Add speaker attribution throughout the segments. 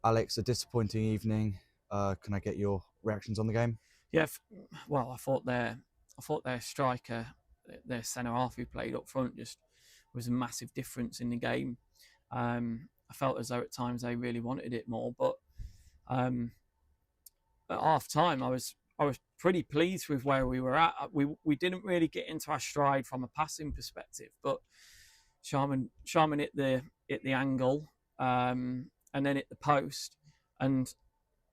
Speaker 1: Alex, a disappointing evening. Can I get your reactions on the game?
Speaker 2: Yeah, well, I thought their striker, their centre half who played up front, just was a massive difference in the game. I felt as though at times they really wanted it more, but um, at half time, I was pretty pleased with where we were at. We didn't really get into our stride from a passing perspective, but Sharman hit the angle, and then hit the post, and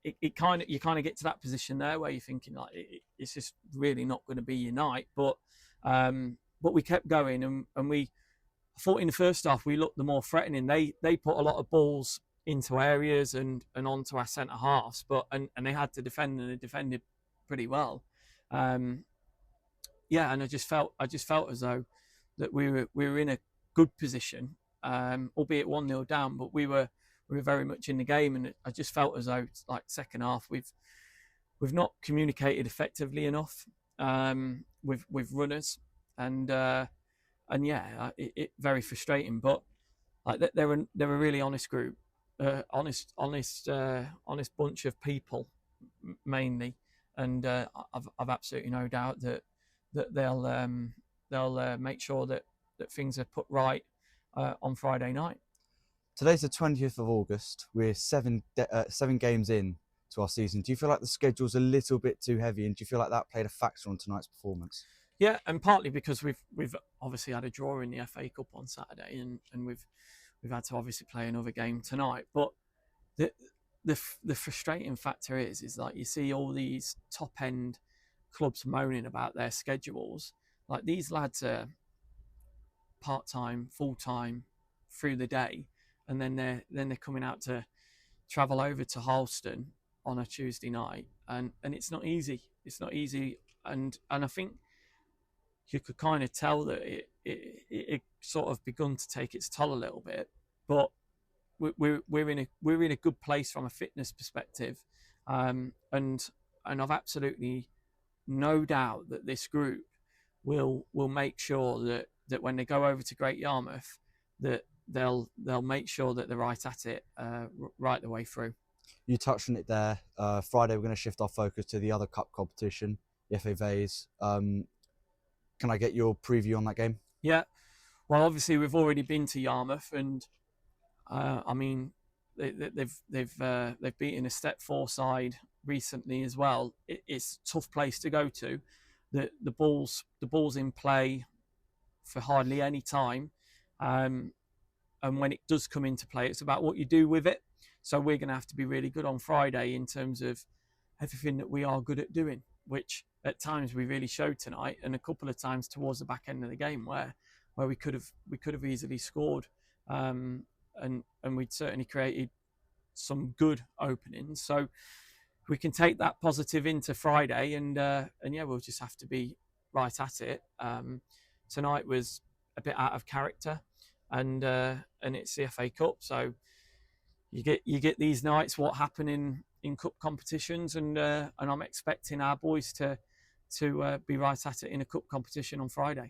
Speaker 2: it kind of you kind of get to that position there where you're thinking like it's just really not going to be your night. But we kept going, and we I thought in the first half we looked the more threatening. They put a lot of balls into areas and onto our centre halves, and they had to defend, and they defended pretty well. Um, yeah, and I just felt as though that we were in a good position, albeit 1-0 down, but we were very much in the game, and I just felt as though like second half we've not communicated effectively enough with runners, and yeah, it very frustrating. But like they're a really honest group, honest bunch of people mainly, and I've absolutely no doubt that they'll make sure that things are put right on Friday night.
Speaker 1: Today's the 20th of August. We're seven games in to our season. Do you feel like the schedule's a little bit too heavy, and do you feel like that played a factor on tonight's performance?
Speaker 2: Yeah, and partly because we've obviously had a draw in the FA Cup on Saturday, and we've had to obviously play another game tonight. But the the frustrating factor is like you see all these top end clubs moaning about their schedules. Like these lads are part time, full time through the day, and then they're coming out to travel over to Harleston on a Tuesday night, and it's not easy. It's not easy, and I think you could kind of tell that it sort of begun to take its toll a little bit. But we're in a good place from a fitness perspective, and I've absolutely no doubt that this group will make sure that when they go over to Great Yarmouth, that they'll make sure that they're right at it right the way through.
Speaker 1: You touched on it there. Friday, we're going to shift our focus to the other cup competition, the FA Vase. Can I get your preview on that game?
Speaker 2: Yeah, well, obviously we've already been to Yarmouth, and I mean they've beaten a Step Four side recently as well. It's a tough place to go to. The ball's in play for hardly any time, um, and when it does come into play, it's about what you do with it. So we're going to have to be really good on Friday in terms of everything that we are good at doing, which at times we really showed tonight, and a couple of times towards the back end of the game where we could have easily scored, and we'd certainly created some good openings. So we can take that positive into Friday, and yeah, we'll just have to be right at it. Tonight was a bit out of character, and it's the FA Cup, so you get these nights what happen in cup competitions, and I'm expecting our boys to be right at it in a cup competition on Friday.